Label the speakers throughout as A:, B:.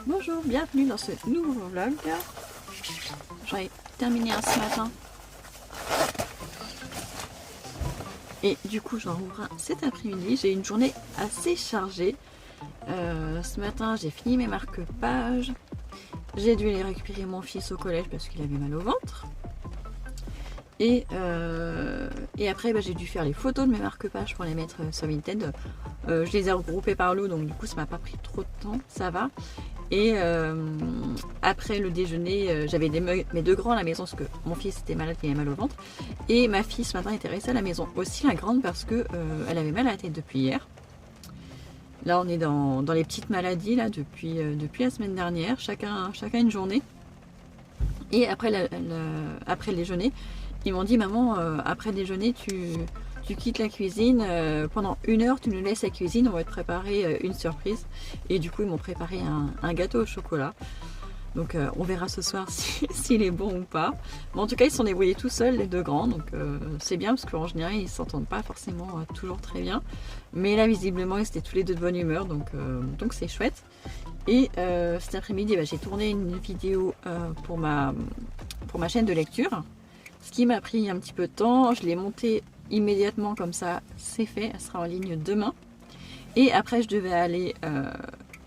A: Bonjour, bienvenue dans ce nouveau vlog. J'aurais terminé ce matin. Et du coup j'en rouvre un cet après-midi. J'ai une journée assez chargée. Ce matin j'ai fini mes marque-pages. J'ai dû aller récupérer mon fils au collège parce qu'il avait mal au ventre. Et après j'ai dû faire les photos de mes marque-pages pour les mettre sur Vinted. Je les ai regroupées par lot, donc du coup ça m'a pas pris trop de temps, ça va. Et après le déjeuner, j'avais mes deux grands à la maison parce que mon fils était malade, il avait mal au ventre. Et ma fille ce matin était restée à la maison aussi, la grande, parce que elle avait mal à la tête depuis hier. Là on est dans les petites maladies là depuis la semaine dernière, chacun une journée. Et après le déjeuner, ils m'ont dit maman, après le déjeuner tu quittes la cuisine, pendant 1 heure tu nous laisses la cuisine, on va te préparer une surprise. Et du coup ils m'ont préparé un gâteau au chocolat. Donc on verra ce soir s'il est bon ou pas. Mais en tout cas ils se sont débrouillés tout seuls les deux grands. Donc c'est bien parce qu'en général ils s'entendent pas forcément toujours très bien. Mais là visiblement ils étaient tous les deux de bonne humeur. Donc c'est chouette. Et cet après-midi j'ai tourné une vidéo pour ma chaîne de lecture. Ce qui m'a pris un petit peu de temps. Je l'ai montée immédiatement comme ça, c'est fait. Elle sera en ligne demain. Et après je devais aller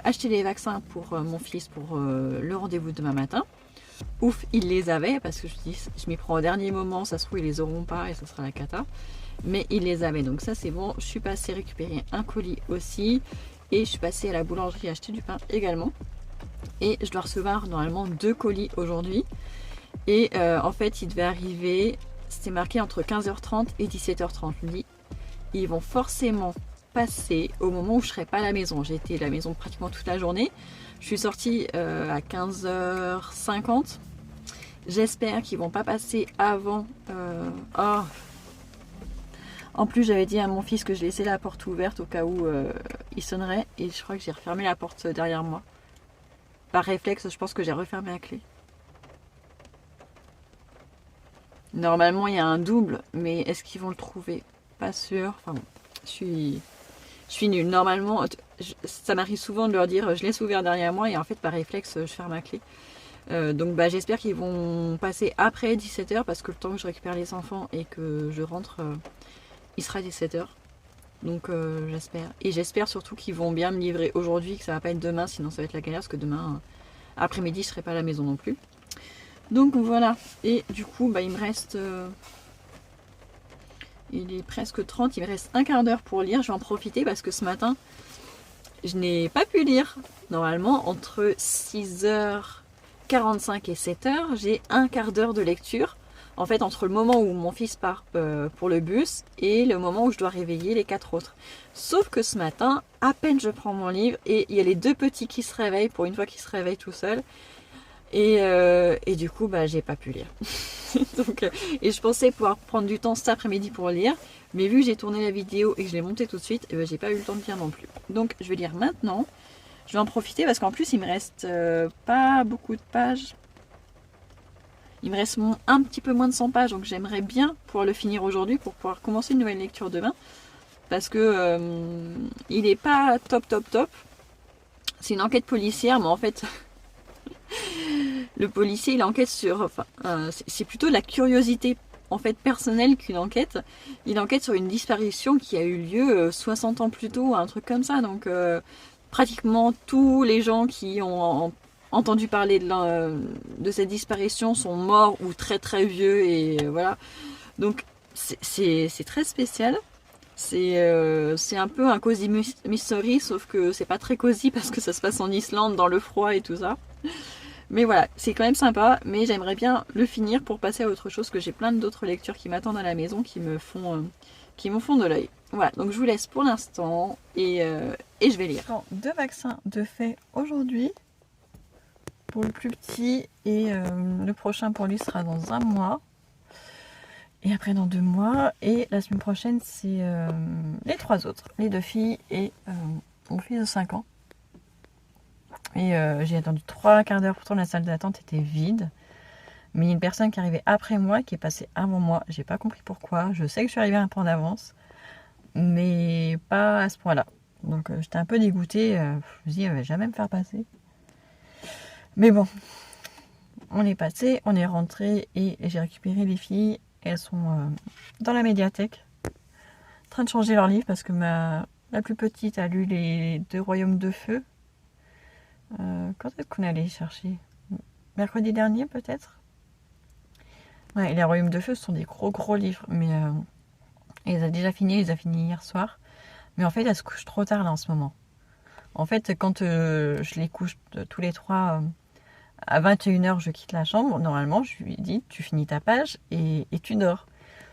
A: acheter les vaccins pour mon fils pour le rendez-vous demain matin. Ouf, il les avait parce que je m'y prends au dernier moment, ça se trouve ils les auront pas et ça sera la cata. Mais il les avait, donc ça c'est bon. Je suis passée récupérer un colis aussi et je suis passée à la boulangerie acheter du pain également. Et je dois recevoir normalement 2 colis aujourd'hui. Et en fait il devait arriver, c'était marqué entre 15h30 et 17h30. Je me dis, ils vont forcément passer au moment où je serai pas à la maison. J'ai été à la maison pratiquement toute la journée. Je suis sortie à 15h50. J'espère qu'ils vont pas passer avant. Oh. En plus j'avais dit à mon fils que je laissais la porte ouverte au cas où il sonnerait. Et je crois que j'ai refermé la porte derrière moi. Par réflexe, je pense que j'ai refermé la clé. Normalement il y a un double, mais est-ce qu'ils vont le trouver? Pas sûr. Enfin bon, je suis nulle. Normalement, ça m'arrive souvent de leur dire je laisse ouvert derrière moi et en fait par réflexe je ferme ma clé. Donc j'espère qu'ils vont passer après 17h parce que le temps que je récupère les enfants et que je rentre, il sera 17h. Donc j'espère. Et j'espère surtout qu'ils vont bien me livrer aujourd'hui, que ça va pas être demain, sinon ça va être la galère parce que demain après-midi je serai pas à la maison non plus. Donc voilà. Et du coup il me reste... il est presque 30, il me reste un quart d'heure pour lire. Je vais en profiter parce que ce matin, je n'ai pas pu lire. Normalement, entre 6h45 et 7h, j'ai un quart d'heure de lecture. En fait, entre le moment où mon fils part pour le bus et le moment où je dois réveiller les 4 autres. Sauf que ce matin, à peine je prends mon livre et il y a les 2 petits qui se réveillent pour une fois qu'ils se réveillent tout seuls. Et du coup, j'ai pas pu lire. Donc, et je pensais pouvoir prendre du temps cet après-midi pour lire, mais vu que j'ai tourné la vidéo et que je l'ai montée tout de suite, j'ai pas eu le temps de lire non plus. Donc je vais lire maintenant. Je vais en profiter parce qu'en plus il me reste pas beaucoup de pages. Il me reste un petit peu moins de 100 pages, donc j'aimerais bien pouvoir le finir aujourd'hui pour pouvoir commencer une nouvelle lecture demain. Parce que il est pas top. C'est une enquête policière, mais en fait... Le policier, il enquête sur... Enfin, c'est plutôt de la curiosité en fait personnelle qu'une enquête. Il enquête sur une disparition qui a eu lieu 60 ans plus tôt, un truc comme ça. Donc pratiquement tous les gens qui ont entendu parler de cette disparition sont morts ou très très vieux. Et voilà. Donc c'est très spécial. C'est un peu un cosy mystery, sauf que c'est pas très cosy parce que ça se passe en Islande dans le froid et tout ça. Mais voilà, c'est quand même sympa, mais j'aimerais bien le finir pour passer à autre chose, que j'ai plein d'autres lectures qui m'attendent à la maison qui me font de l'œil. Voilà, donc je vous laisse pour l'instant et je vais lire. 2 vaccins de fait aujourd'hui pour le plus petit et le prochain pour lui sera dans 1 mois. Et après dans 2 mois. Et la semaine prochaine c'est les 3 autres, les 2 filles et mon fils de 5 ans. Et j'ai attendu 3 quarts d'heure, pourtant la salle d'attente était vide. Mais il y a une personne qui est arrivée après moi, qui est passée avant moi. J'ai pas compris pourquoi. Je sais que je suis arrivée un peu en avance, mais pas à ce point-là. Donc j'étais un peu dégoûtée. Je me dis, elle va jamais me faire passer. Mais bon, on est passé, on est rentré et j'ai récupéré les filles. Elles sont dans la médiathèque, en train de changer leur livre parce que la plus petite a lu les 2 Royaumes de Feu. Quand est-ce qu'on est allé chercher? Mercredi dernier peut-être. Ouais, les Royaumes de Feu ce sont des gros livres, mais elle les a déjà finis, elle les a finis hier soir. Mais en fait, elle se couche trop tard là en ce moment. En fait, quand je les couche tous les 3 à 21h, je quitte la chambre. Normalement, je lui dis, tu finis ta page et tu dors.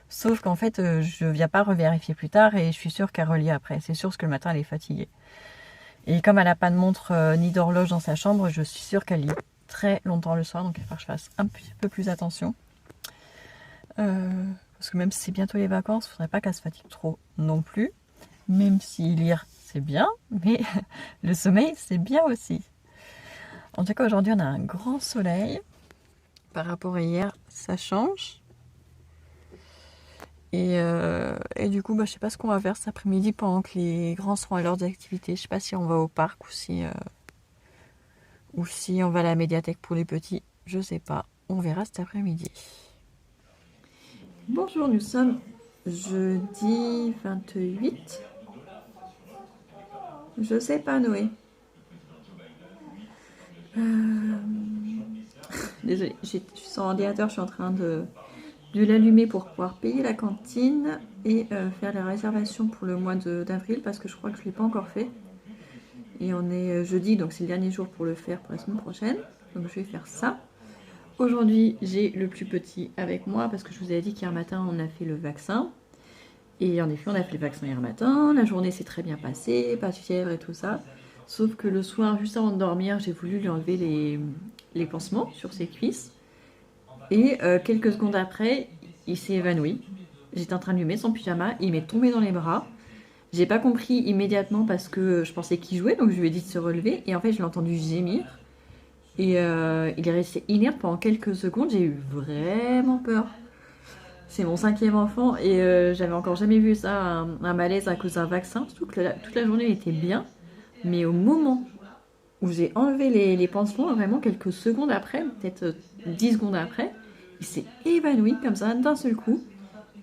A: Sauf qu'en fait, je viens pas revérifier plus tard et je suis sûre qu'elle relit après. C'est sûr que le matin, elle est fatiguée. Et comme elle n'a pas de montre ni d'horloge dans sa chambre, je suis sûre qu'elle lit très longtemps le soir. Donc il va falloir que je fasse un petit peu plus attention. Parce que même si c'est bientôt les vacances, il ne faudrait pas qu'elle se fatigue trop non plus. Même si lire, c'est bien, mais le sommeil, c'est bien aussi. En tout cas, aujourd'hui, on a un grand soleil. Par rapport à hier, ça change. Et du coup, je sais pas ce qu'on va faire cet après-midi pendant que les grands seront à leurs activités. Je sais pas si on va au parc ou si on va à la médiathèque pour les petits. Je sais pas. On verra cet après-midi. Bonjour, nous sommes jeudi 28. Je sais pas, Noé. Désolée, je suis sur l'ordinateur, je suis en train de l'allumer pour pouvoir payer la cantine et faire la réservation pour le mois d'avril parce que je crois que je ne l'ai pas encore fait. Et on est jeudi, donc c'est le dernier jour pour le faire pour la semaine prochaine. Donc je vais faire ça. Aujourd'hui, j'ai le plus petit avec moi parce que je vous avais dit qu'hier matin, on a fait le vaccin. Et en effet, on a fait le vaccin hier matin. La journée s'est très bien passée, pas de fièvre et tout ça. Sauf que le soir, juste avant de dormir, j'ai voulu lui enlever les pansements sur ses cuisses. Et quelques secondes après, il s'est évanoui. J'étais en train de lui mettre son pyjama, il m'est tombé dans les bras. J'ai pas compris immédiatement parce que je pensais qu'il jouait, donc je lui ai dit de se relever. Et en fait, je l'ai entendu gémir. Et il est resté inerte pendant quelques secondes. J'ai eu vraiment peur. C'est mon 5e enfant et j'avais encore jamais vu ça, un malaise à cause d'un vaccin. Surtout que toute la journée, il était bien. Mais au moment où j'ai enlevé les pansements, vraiment quelques secondes après, peut-être 10 secondes après, il s'est évanoui comme ça d'un seul coup.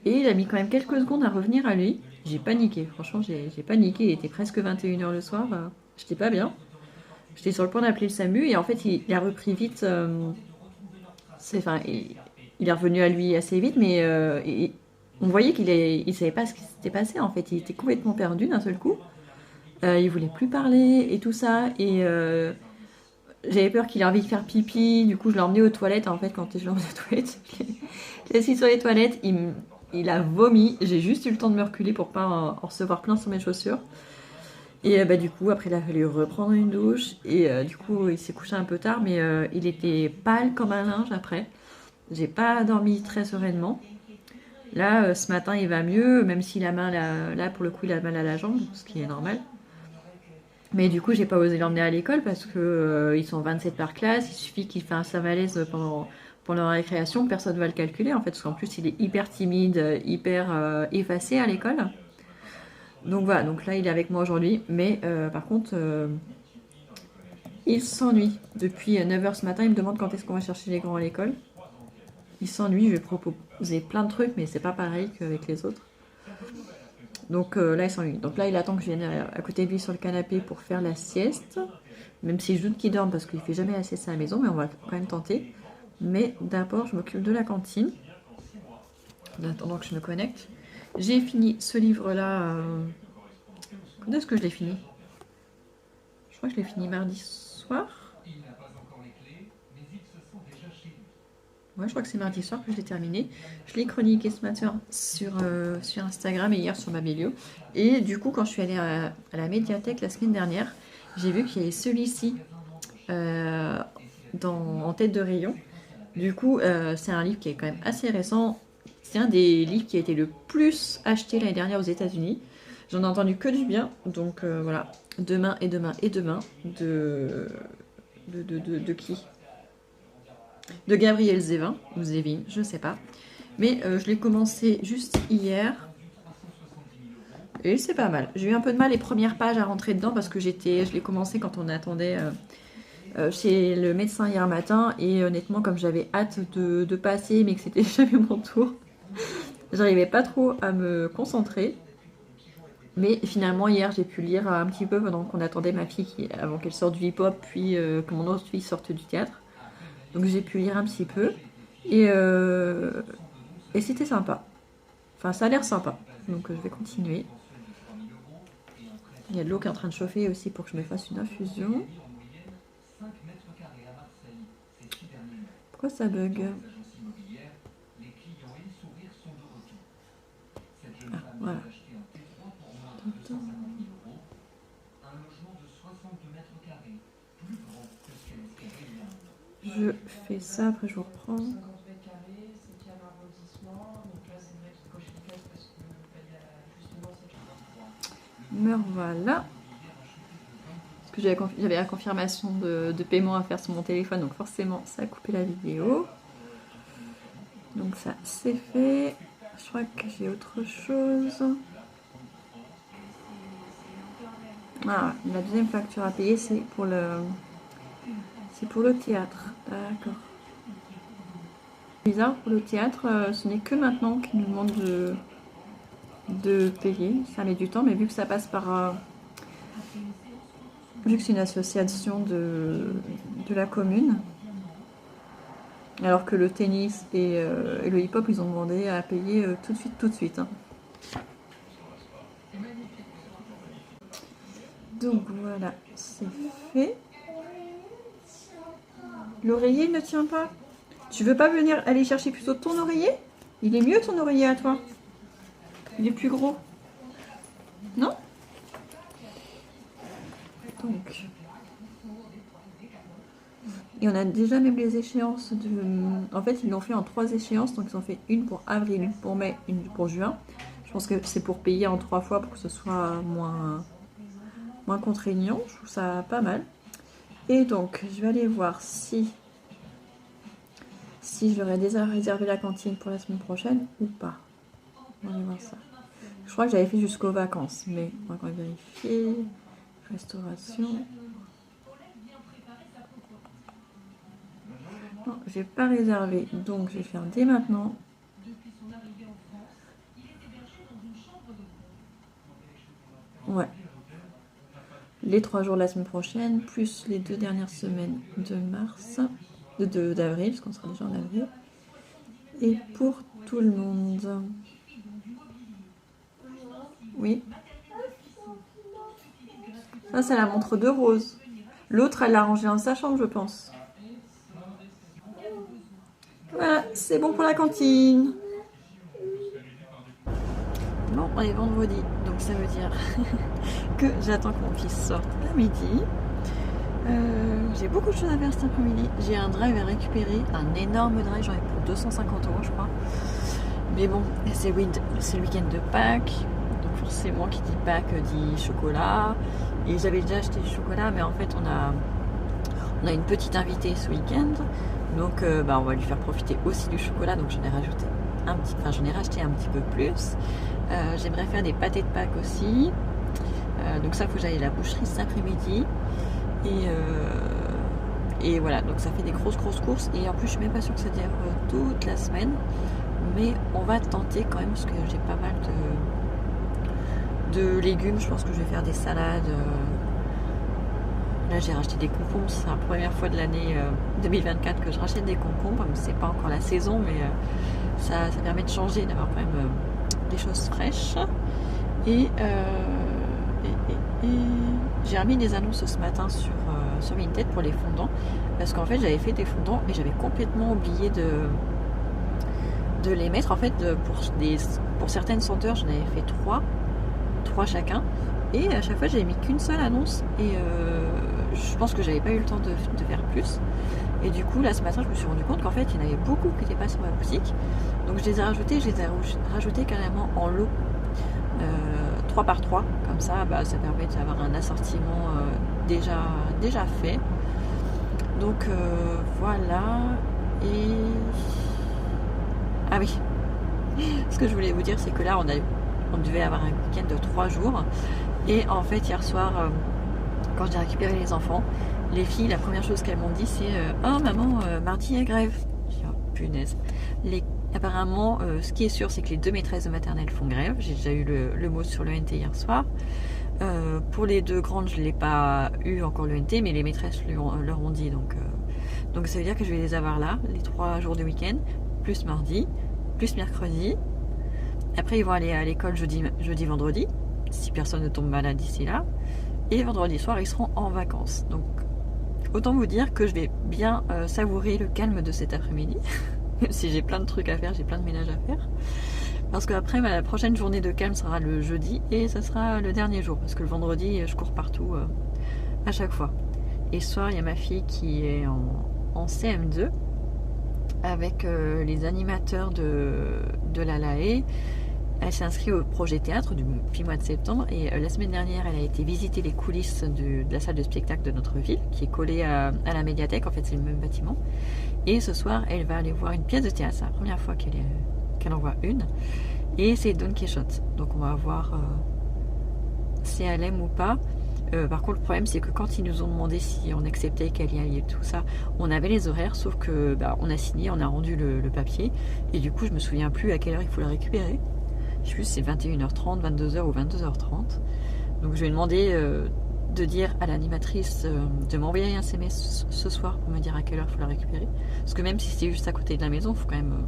A: Et il a mis quand même quelques secondes à revenir à lui. J'ai paniqué, franchement j'ai paniqué, il était presque 21h le soir, j'étais pas bien. J'étais sur le point d'appeler le SAMU et en fait il a repris vite, il est revenu à lui assez vite mais on voyait il savait pas ce qui s'était passé en fait, il était complètement perdu d'un seul coup. Il voulait plus parler et tout ça et j'avais peur qu'il ait envie de faire pipi, du coup je l'ai emmené aux toilettes en fait quand je l'ai emmené aux toilettes. Je l'ai assis sur les toilettes, il a vomi, j'ai juste eu le temps de me reculer pour pas en recevoir plein sur mes chaussures. Et du coup après il a fallu reprendre une douche et du coup il s'est couché un peu tard mais il était pâle comme un linge après. J'ai pas dormi très sereinement. Là ce matin il va mieux, même s'il a mal là pour le coup il a mal à la jambe, ce qui est normal. Mais du coup, j'ai pas osé l'emmener à l'école parce que ils sont 27 par classe. Il suffit qu'il fasse un malaise pendant la récréation, personne ne va le calculer en fait, parce qu'en plus il est hyper timide, hyper effacé à l'école. Donc voilà, donc là il est avec moi aujourd'hui, mais par contre il s'ennuie. Depuis 9h ce matin, il me demande quand est-ce qu'on va chercher les grands à l'école. Il s'ennuie, je vais proposer plein de trucs, mais c'est pas pareil qu'avec les autres. Donc là, il s'ennuie. Donc là, il attend que je vienne à côté de lui sur le canapé pour faire la sieste. Même si je doute qu'il dorme parce qu'il fait jamais la sieste à la maison, mais on va quand même tenter. Mais d'abord, je m'occupe de la cantine. En attendant que je me connecte. J'ai fini ce livre-là. Quand est-ce que je l'ai fini? Je crois que je l'ai fini mardi soir. Ouais, je crois que c'est mardi soir que je l'ai terminé. Je l'ai chroniqué ce matin sur Instagram et hier sur ma Babelio. Et du coup, quand je suis allée à la médiathèque la semaine dernière, j'ai vu qu'il y avait celui-ci en tête de rayon. Du coup, c'est un livre qui est quand même assez récent. C'est un des livres qui a été le plus acheté l'année dernière aux États-Unis. J'en ai entendu que du bien. Donc voilà, demain et demain et demain de qui? De Gabriel Zevin, ou Zevin, je sais pas. Mais je l'ai commencé juste hier. Et c'est pas mal. J'ai eu un peu de mal les premières pages à rentrer dedans parce que je l'ai commencé quand on attendait chez le médecin hier matin et honnêtement comme j'avais hâte de passer mais que c'était jamais mon tour, j'arrivais pas trop à me concentrer. Mais finalement hier j'ai pu lire un petit peu pendant qu'on attendait ma fille avant qu'elle sorte du hip-hop puis que mon autre fille sorte du théâtre. Donc j'ai pu lire un petit peu et c'était sympa. Enfin ça a l'air sympa. Donc je vais continuer. Il y a de l'eau qui est en train de chauffer aussi pour que je me fasse une infusion. Pourquoi ça bug? Ah, voilà. Je fais ça, après je vous reprends. Me voilà. Parce que j'avais la confirmation de paiement à faire sur mon téléphone, donc forcément ça a coupé la vidéo. Donc ça c'est fait. Je crois que j'ai autre chose. Ah, la deuxième facture à payer, c'est pour le théâtre. D'accord. Bizarre, pour le théâtre, ce n'est que maintenant qu'ils nous demandent de payer. Ça met du temps, mais vu que ça passe par... vu que c'est une association de la commune, alors que le tennis et le hip-hop, ils ont demandé à payer tout de suite. Hein. Donc voilà, c'est fait. L'oreiller ne tient pas. Tu veux pas venir aller chercher plutôt ton oreiller? Il est mieux ton oreiller à toi. Il est plus gros. Non? Donc. Et on a déjà même les échéances de... En fait, ils l'ont fait en 3 échéances. Donc ils ont fait une pour avril, une pour mai, une pour juin. Je pense que c'est pour payer en 3 fois pour que ce soit moins contraignant. Je trouve ça pas mal. Et donc, je vais aller voir si je leur ai déjà réservé la cantine pour la semaine prochaine ou pas. On va aller voir ça. Je crois que j'avais fait jusqu'aux vacances, mais on va quand même vérifier. Restauration. Non, j'ai pas réservé, donc je vais faire dès maintenant. Ouais. Les 3 jours de la semaine prochaine, plus les 2 dernières semaines de mars, d'avril, parce qu'on sera déjà en avril. Et pour tout le monde. Oui. Ça, c'est la montre de Rose. L'autre, elle l'a rangée dans sa chambre, je pense. Voilà, c'est bon pour la cantine. Bon, on est vendredi, donc ça veut dire que j'attends que mon fils sorte à midi. J'ai beaucoup de choses à faire cet après-midi. J'ai un drive à récupérer, un énorme drive, j'en ai pour 250 € je crois. Mais bon, c'est le week-end de Pâques, donc forcément qui dit Pâques dit chocolat. Et j'avais déjà acheté du chocolat, mais en fait on a une petite invitée ce week-end, donc on va lui faire profiter aussi du chocolat. Donc j'en ai rajouté j'en ai racheté un petit peu plus. J'aimerais faire des pâtés de Pâques aussi. Donc ça, il faut que j'aille à la boucherie cet après-midi. Et voilà, donc ça fait des grosses courses. Et en plus, je suis même pas sûre que ça dure toute la semaine. Mais on va tenter quand même, parce que j'ai pas mal de légumes. Je pense que je vais faire des salades. Là, j'ai racheté des concombres. C'est la première fois de l'année 2024 que je rachète des concombres. C'est pas encore la saison, mais ça permet de changer, d'avoir quand même des choses fraîches. Et j'ai remis des annonces ce matin sur Vinted pour les fondants, parce qu'en fait j'avais fait des fondants et j'avais complètement oublié de les mettre. En fait, pour certaines senteurs, j'en avais fait 3 chacun, et à chaque fois j'avais mis qu'une seule annonce, et je pense que j'avais pas eu le temps de faire plus. Et du coup là ce matin je me suis rendu compte qu'en fait il y en avait beaucoup qui n'étaient pas sur ma boutique, donc je les ai rajoutés carrément en lot, 3 par 3, comme ça ça permet d'avoir un assortiment déjà fait. Donc voilà. Et ah oui, ce que je voulais vous dire, c'est que là on devait avoir un week-end de 3 jours, et en fait hier soir quand j'ai récupéré les enfants, les filles, la première chose qu'elles m'ont dit, c'est oh maman, mardi il y a grève. J'ai dit, oh, punaise. Apparemment, ce qui est sûr, c'est que les 2 maîtresses de maternelle font grève. J'ai déjà eu le mot sur l'ENT hier soir. Pour les 2 grandes, je ne l'ai pas eu encore l'ENT, mais les maîtresses leur ont dit. Donc ça veut dire que je vais les avoir là, les 3 jours de week-end, plus mardi, plus mercredi. Après, ils vont aller à l'école jeudi, vendredi, si personne ne tombe malade d'ici là. Et vendredi soir, ils seront en vacances. Donc, autant vous dire que je vais bien savourer le calme de cet après-midi. Même si j'ai plein de trucs à faire, j'ai plein de ménage à faire. Parce qu'après, la prochaine journée de calme sera le jeudi et ça sera le dernier jour. Parce que le vendredi, je cours partout à chaque fois. Et ce soir, il y a ma fille qui est en CM2 avec les animateurs de la LAE. Elle s'est inscrite au projet théâtre depuis le mois de septembre et la semaine dernière, elle a été visiter les coulisses de la salle de spectacle de notre ville, qui est collée à la médiathèque, en fait c'est le même bâtiment. Et ce soir, elle va aller voir une pièce de théâtre, c'est la première fois qu'elle en voit une, et c'est Don Quichotte. Donc on va voir si elle aime ou pas. Par contre, le problème, c'est que quand ils nous ont demandé si on acceptait qu'elle y aille et tout ça, on avait les horaires, sauf que on a signé, on a rendu le papier, et du coup, je me souviens plus à quelle heure il faut la récupérer. Je sais plus si c'est 21h30, 22h ou 22h30. Donc je vais demander de dire à l'animatrice de m'envoyer un SMS ce soir pour me dire à quelle heure il faut la récupérer. Parce que même si c'est juste à côté de la maison, il faut quand même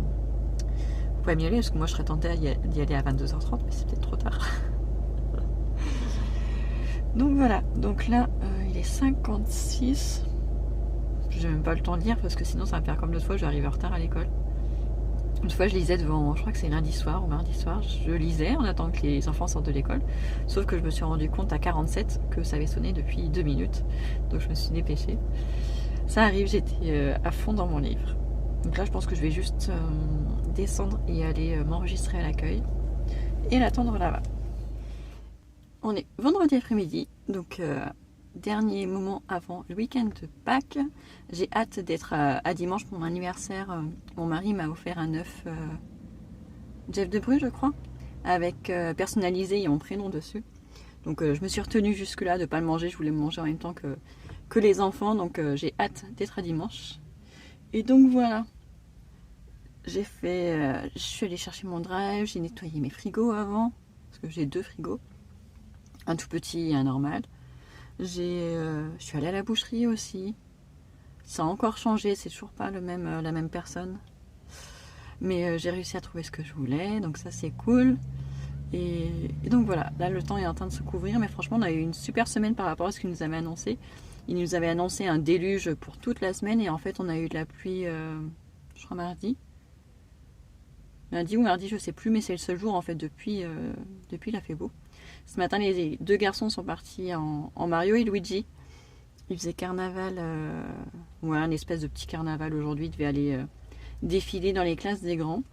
A: y aller, parce que moi je serais tentée d'y aller à 22h30, mais c'est peut-être trop tard. Donc voilà, donc là il est 56. J'ai même pas le temps de lire parce que sinon ça va faire comme l'autre fois, je vais arriver en retard à l'école. Une fois, je lisais devant, je crois que c'est lundi soir ou mardi soir, je lisais en attendant que les enfants sortent de l'école. Sauf que je me suis rendu compte à 47 que ça avait sonné depuis 2 minutes. Donc je me suis dépêchée. Ça arrive, j'étais à fond dans mon livre. Donc là, je pense que je vais juste descendre et aller m'enregistrer à l'accueil et l'attendre là-bas. On est vendredi après-midi, donc dernier moment avant le week-end de Pâques. J'ai hâte d'être à dimanche pour mon anniversaire. Mon mari m'a offert un œuf Jeff de Bruges, je crois, avec personnalisé et mon prénom dessus. Donc je me suis retenue jusque-là de ne pas le manger. Je voulais me manger en même temps que les enfants. Donc j'ai hâte d'être à dimanche. Et donc voilà. Je suis allée chercher mon drive. J'ai nettoyé mes frigos avant. Parce que j'ai 2 frigos. Un tout petit et un normal. Je suis allée à la boucherie aussi. Ça a encore changé, c'est toujours pas la même personne. Mais j'ai réussi à trouver ce que je voulais, donc ça c'est cool. Et donc voilà, là le temps est en train de se couvrir, mais franchement on a eu une super semaine par rapport à ce qu'il nous avait annoncé. Il nous avait annoncé un déluge pour toute la semaine et en fait on a eu de la pluie, je crois mardi. Lundi ou mardi, je sais plus, mais c'est le seul jour en fait depuis il a fait beau. Ce matin, les 2 garçons sont partis en Mario et Luigi. Ils faisaient carnaval, un espèce de petit carnaval aujourd'hui. Ils devaient aller défiler dans les classes des grands.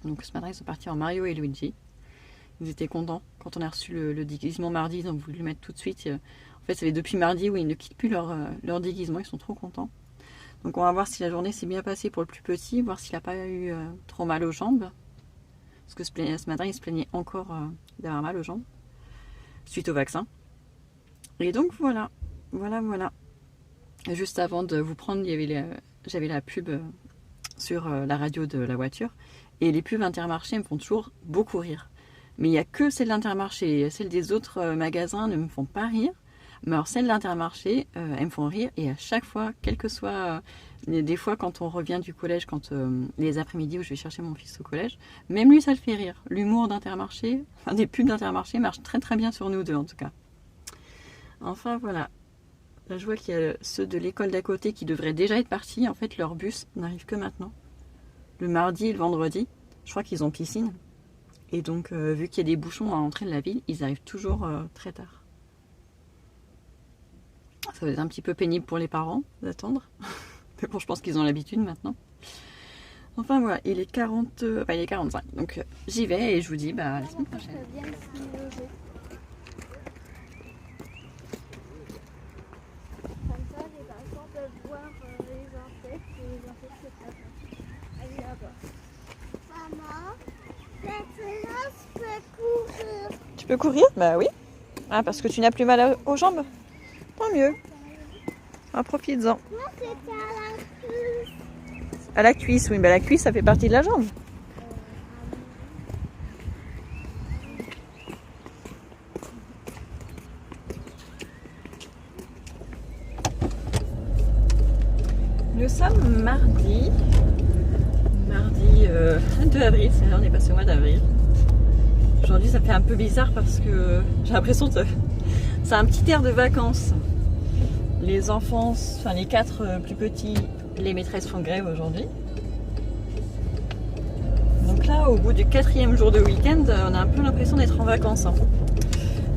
A: Donc ce matin, ils sont partis en Mario et Luigi. Ils étaient contents. Quand on a reçu le déguisement mardi, ils ont voulu le mettre tout de suite. En fait, ça fait depuis mardi où ils ne quittent plus leur déguisement. Ils sont trop contents. Donc on va voir si la journée s'est bien passée pour le plus petit, voir s'il n'a pas eu trop mal aux jambes. Parce que ce matin, il se plaignait encore d'avoir mal aux jambes, suite au vaccin. Et donc voilà. Juste avant de vous prendre, j'avais la pub sur la radio de la voiture. Et les pubs Intermarché me font toujours beaucoup rire. Mais il n'y a que celles d'Intermarché. Celles des autres magasins ne me font pas rire. Mais alors celles d'Intermarché, elles me font rire. Et à chaque fois, quel que soit... des fois, quand on revient du collège, les après-midi où je vais chercher mon fils au collège, même lui, ça le fait rire. L'humour d'Intermarché, des pubs d'Intermarché marchent très très bien sur nous deux en tout cas. Enfin voilà. Là, je vois qu'il y a ceux de l'école d'à côté qui devraient déjà être partis. En fait, leur bus n'arrive que maintenant. Le mardi et le vendredi. Je crois qu'ils ont piscine. Et donc, vu qu'il y a des bouchons à l'entrée de la ville, ils arrivent toujours très tard. Ça va être un petit peu pénible pour les parents d'attendre. Mais bon, je pense qu'ils ont l'habitude maintenant. Enfin voilà, il est 45. Donc j'y vais et je vous dis la semaine prochaine.
B: Comme ça, les enfants peuvent voir les insectes et les insectes c'est très bien. Allez là-bas. Maman, maintenant je peux courir.
A: Tu peux courir? Bah oui. Ah, parce que tu n'as plus mal aux jambes? Tant mieux. Ah, profites-en.
B: Moi, c'était à la cuisse.
A: À la cuisse, oui, mais la cuisse, ça fait partie de la jambe. Nous sommes mardi 2 avril, on est passé au mois d'avril. Aujourd'hui ça fait un peu bizarre parce que j'ai l'impression que c'est un petit air de vacances. Les enfants, enfin les 4 plus petits, les maîtresses font grève aujourd'hui. Donc là, au bout du 4e jour de week-end, on a un peu l'impression d'être en vacances. Hein.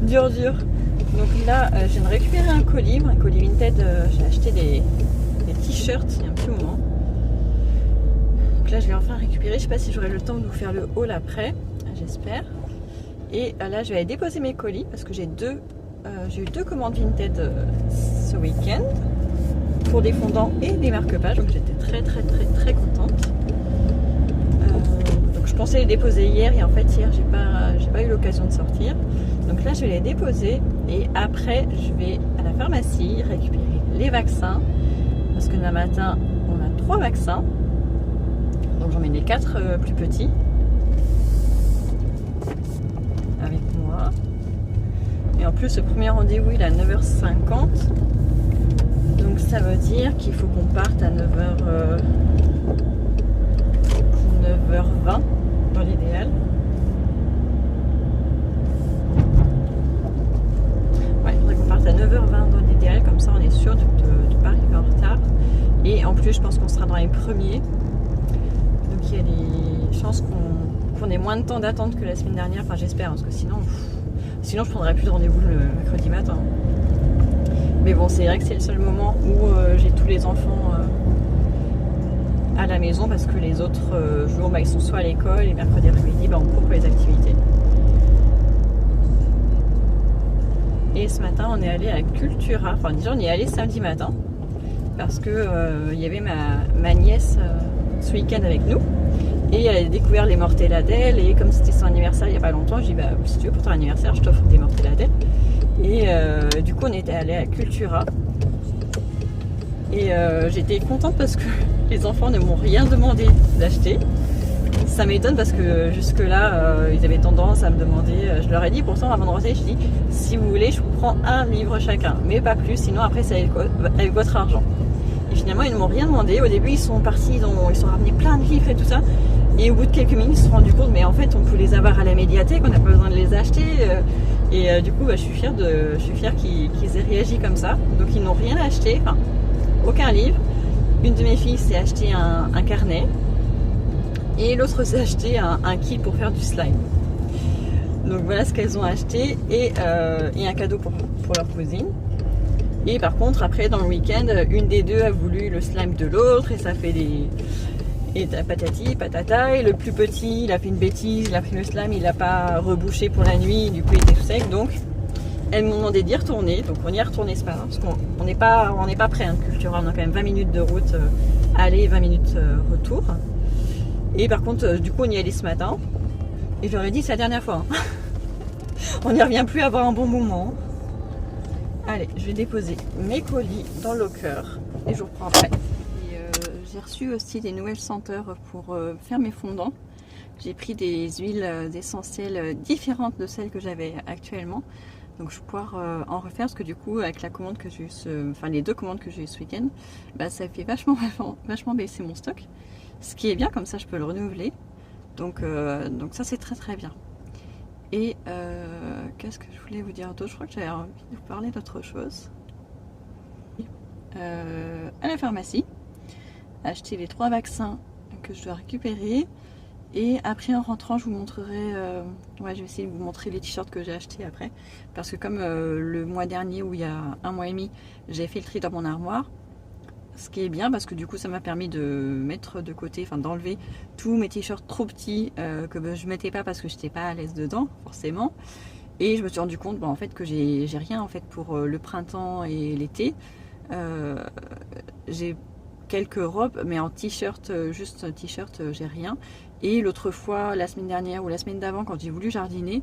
A: Dur. Donc là, je viens de récupérer un colis Vinted. J'ai acheté des t-shirts il y a un petit moment. Donc là, je vais enfin récupérer. Je sais pas si j'aurai le temps de vous faire le haul après. J'espère. Et là, je vais aller déposer mes colis parce que j'ai eu 2 commandes Vinted ce week-end pour des fondants et des marque-pages. Donc j'étais très contente. Donc je pensais les déposer hier et en fait hier j'ai pas eu l'occasion de sortir. Donc là je vais les déposer et après je vais à la pharmacie récupérer les vaccins parce que demain matin on a 3 vaccins. Donc j'emmène les 4 plus petits avec moi. Et en plus le premier rendez-vous il est à 9h50. Donc ça veut dire qu'il faut qu'on parte à 9h20 dans l'idéal. Ouais, il faudrait qu'on parte à 9h20 dans l'idéal, comme ça on est sûr de ne pas arriver en retard. Et en plus je pense qu'on sera dans les premiers. Donc il y a des chances qu'on ait moins de temps d'attente que la semaine dernière, enfin j'espère, parce que sinon je prendrais plus de rendez-vous le mercredi matin. Mais bon, c'est vrai que c'est le seul moment où j'ai tous les enfants à la maison parce que les autres jours ils sont soit à l'école et mercredi après-midi on court pour les activités. Et ce matin on est allé à Cultura, enfin déjà on y est allé samedi matin parce que il y avait ma nièce ce week-end avec nous et elle a découvert les mortella d'elle et comme c'était son anniversaire il n'y a pas longtemps, je dis si tu veux pour ton anniversaire je t'offre des mortella d'elle. Et du coup on était allé à Cultura et j'étais contente parce que les enfants ne m'ont rien demandé d'acheter. Ça m'étonne parce que jusque là ils avaient tendance à me demander, je leur ai dit pourtant avant de rentrer, je dis si vous voulez je vous prends un livre chacun mais pas plus, sinon après c'est avec votre argent. Et finalement ils ne m'ont rien demandé. Au début ils sont partis, ils sont ramenés plein de livres et tout ça. Et au bout de quelques minutes, ils se sont rendus compte, mais en fait, on peut les avoir à la médiathèque, on n'a pas besoin de les acheter. Et du coup, je suis fière qu'ils aient réagi comme ça. Donc, ils n'ont rien acheté, enfin, aucun livre. Une de mes filles s'est acheté un carnet. Et l'autre s'est acheté un kit pour faire du slime. Donc, voilà ce qu'elles ont acheté. Et un cadeau pour leur cousine. Et par contre, après, dans le week-end, une des deux a voulu le slime de l'autre. Et ça fait des... Et patati, patata, et le plus petit, il a fait une bêtise, il a pris le slime, il l'a pas rebouché pour la nuit, du coup il était tout sec, donc elles m'ont demandé d'y retourner, donc on y est retourné ce matin, parce qu'on n'est pas près de Cultura, on a quand même 20 minutes de route aller, 20 minutes retour, et par contre du coup on y est allé ce matin, et je leur ai dit c'est la dernière fois, hein. On n'y revient plus à avoir un bon moment. Allez, je vais déposer mes colis dans le locker, et je vous reprends après. J'ai reçu aussi des nouvelles senteurs pour faire mes fondants. J'ai pris des huiles essentielles différentes de celles que j'avais actuellement. Donc je vais pouvoir en refaire parce que du coup avec la commande que j'ai eu les 2 commandes que j'ai eu ce week-end, ça fait vachement baisser mon stock. Ce qui est bien, comme ça je peux le renouveler. Donc ça c'est très bien. Et qu'est-ce que je voulais vous dire d'autre? Je crois que j'avais envie de vous parler d'autre chose. À la pharmacie. Acheter les 3 vaccins que je dois récupérer et après en rentrant je vous montrerai je vais essayer de vous montrer les t-shirts que j'ai achetés après parce que comme le mois dernier où il y a un mois et demi j'ai fait le tri dans mon armoire, ce qui est bien parce que du coup ça m'a permis de mettre de côté, enfin d'enlever tous mes t-shirts trop petits que je mettais pas parce que j'étais pas à l'aise dedans forcément, et je me suis rendu compte en fait que j'ai rien en fait pour le printemps et l'été. J'ai quelques robes mais en t-shirt, juste t-shirt, j'ai rien. Et l'autre fois, la semaine dernière ou la semaine d'avant, quand j'ai voulu jardiner,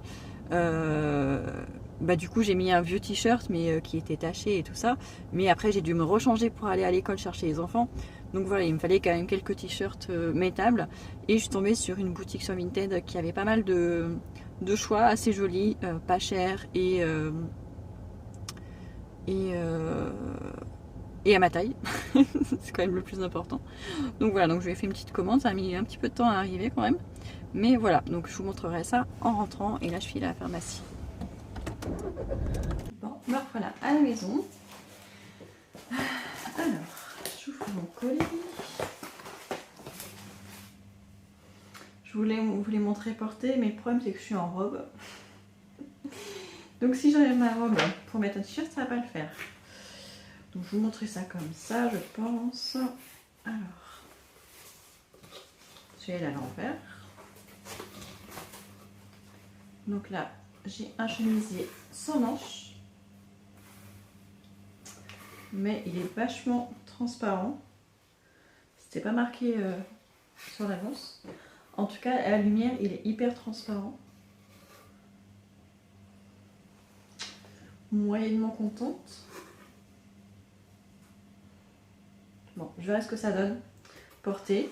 A: bah du coup j'ai mis un vieux t-shirt mais qui était taché et tout ça. Mais après j'ai dû me rechanger pour aller à l'école chercher les enfants. Donc voilà, il me fallait quand même quelques t-shirts mettables. Et je suis tombée sur une boutique sur Vinted qui avait pas mal de choix assez jolis, pas chers et, et à ma taille. C'est quand même le plus important. Donc voilà, donc je lui ai fait une petite commande, ça a mis un petit peu de temps à arriver quand même. Mais voilà, donc je vous montrerai ça en rentrant. Et là je file à la pharmacie. Bon, me voilà à la maison. Alors, j'ouvre mon colis. Je voulais vous les montrer porter, mais le problème c'est que je suis en robe. Donc si j'enlève ma robe pour mettre un t-shirt, ça va pas le faire. Donc je vais vous montrer ça comme ça, je pense. Alors, je vais à l'envers. Donc là, j'ai un chemisier sans manches. Mais il est vachement transparent. C'était pas marqué sur l'annonce. En tout cas, à la lumière, il est hyper transparent. Moyennement contente. Bon, je verrai ce que ça donne porté,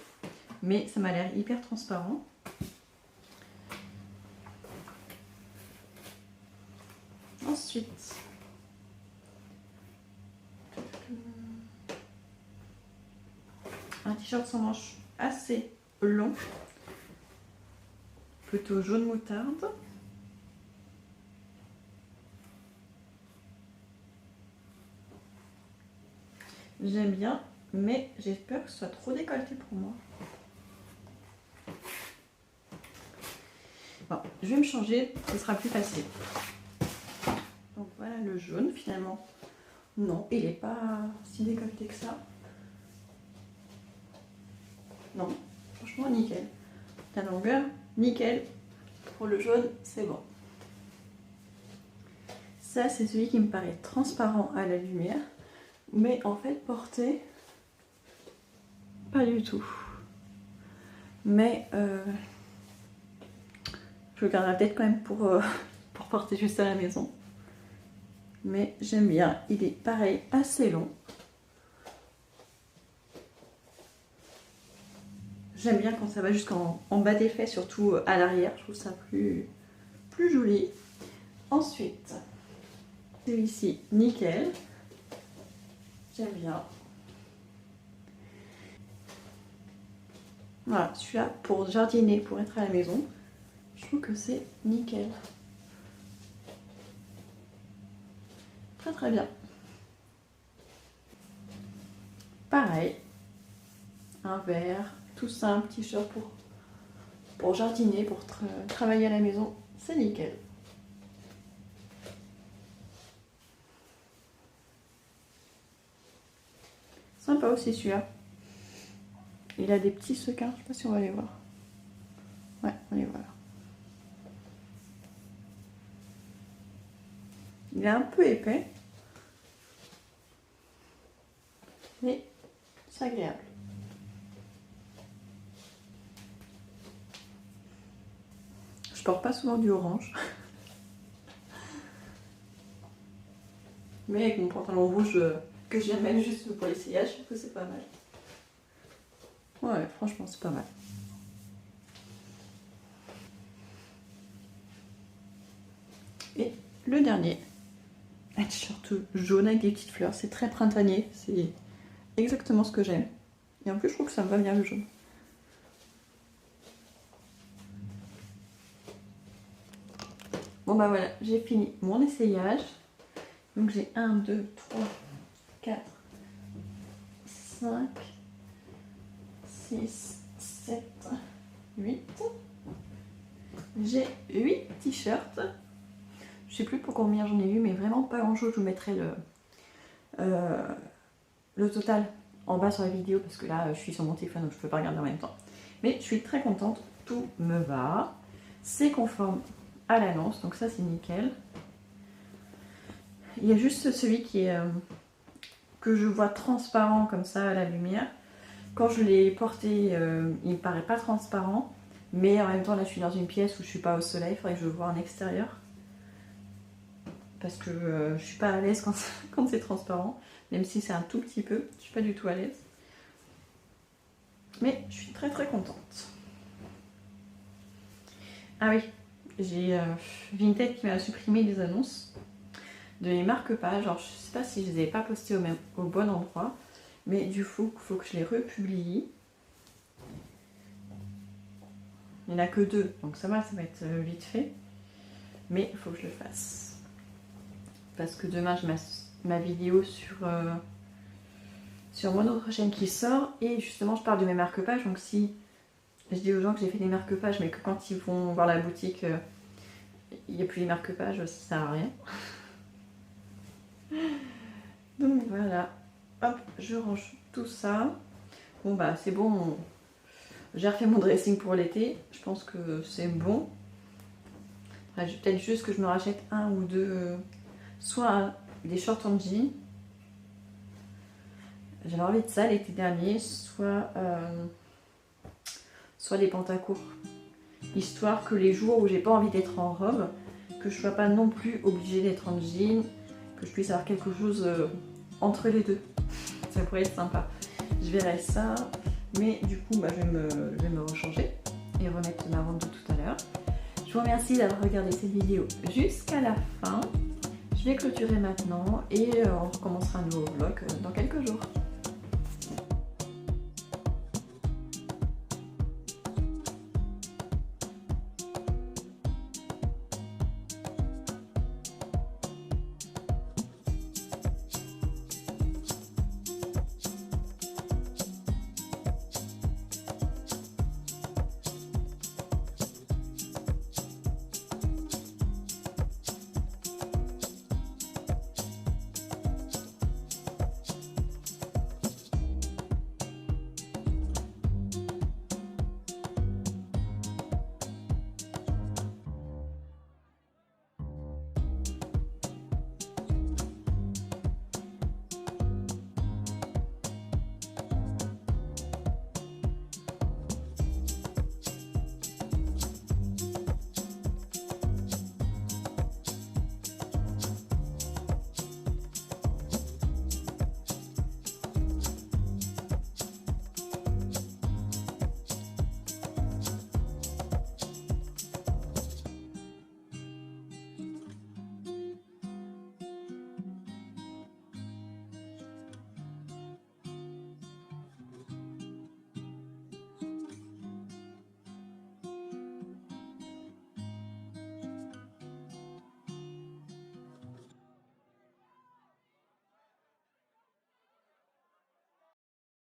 A: mais ça m'a l'air hyper transparent. Ensuite, un t-shirt sans manches assez long, plutôt jaune moutarde. J'aime bien, mais j'ai peur que ce soit trop décolleté pour moi. Bon, je vais me changer, ce sera plus facile. Donc voilà le jaune finalement. Non, il n'est pas si décolleté que ça. Non, franchement nickel. La longueur, nickel. Pour le jaune, c'est bon. Ça, c'est celui qui me paraît transparent à la lumière. Mais en fait, porté, pas du tout. Mais je le garderai peut-être quand même pour porter juste à la maison. Mais j'aime bien. Il est pareil, assez long. J'aime bien quand ça va jusqu'en bas des fesses, surtout à l'arrière. Je trouve ça plus joli. Ensuite, celui-ci, nickel. J'aime bien. Voilà, celui-là pour jardiner, pour être à la maison. Je trouve que c'est nickel. Très très bien. Pareil. Un vert, tout simple, t-shirt pour jardiner, pour travailler à la maison. C'est nickel. Sympa aussi celui-là. Il a des petits sequins, je sais pas si on va les voir. Ouais, on les voit là. Il est un peu épais, mais c'est agréable. Je porte pas souvent du orange. Mais avec mon pantalon rouge que je viens de mettre juste pour l'essayage, je trouve que c'est pas mal. Ouais, franchement, c'est pas mal. Et le dernier, un t-shirt jaune avec des petites fleurs. C'est très printanier. C'est exactement ce que j'aime. Et en plus, je trouve que ça me va bien le jaune. Bon bah voilà, j'ai fini mon essayage. Donc j'ai 1, 2, 3, 4, 5, 6, 7, 8. J'ai 8 t-shirts. Je sais plus pour combien j'en ai eu, mais vraiment pas grand chose. Je vous mettrai le total en bas sur la vidéo parce que là je suis sur mon téléphone donc je peux pas regarder en même temps. Mais je suis très contente, tout me va. C'est conforme à l'annonce, donc ça c'est nickel. Il y a juste celui qui est que je vois transparent comme ça à la lumière. Quand je l'ai porté, il me paraît pas transparent, mais en même temps là je suis dans une pièce où je suis pas au soleil, il faudrait que je le voie en extérieur. parce que je suis pas à l'aise quand c'est transparent, même si c'est un tout petit peu, je suis pas du tout à l'aise. Mais je suis très contente. Ah oui, j'ai Vinted qui m'a supprimé les annonces de mes marque-pages. Alors je sais pas si je les avais pas postées au bon endroit, mais du coup il faut que je les republie. Il n'y en a que 2, donc ça va être vite fait. Mais il faut que je le fasse. Parce que demain j'ai ma vidéo sur mon autre chaîne qui sort. Et justement je parle de mes marque-pages. Donc si je dis aux gens que j'ai fait des marque-pages, mais que quand ils vont voir la boutique, il n'y a plus les marque-pages, ça sert à rien. Donc voilà. Hop, je range tout ça. Bon bah c'est bon. J'ai refait mon dressing pour l'été. Je pense que c'est bon. Peut-être juste que je me rachète un ou deux, soit des shorts en jean. J'avais envie de ça l'été dernier, soit des pantacourts. Histoire que les jours où j'ai pas envie d'être en robe, que je sois pas non plus obligée d'être en jean, que je puisse avoir quelque chose entre les deux. Ça pourrait être sympa. Je verrai ça, mais du coup je vais me rechanger et remettre ma robe de tout à l'heure. Je vous remercie d'avoir regardé cette vidéo jusqu'à la fin. Je vais clôturer maintenant et on recommencera un nouveau vlog dans quelques jours.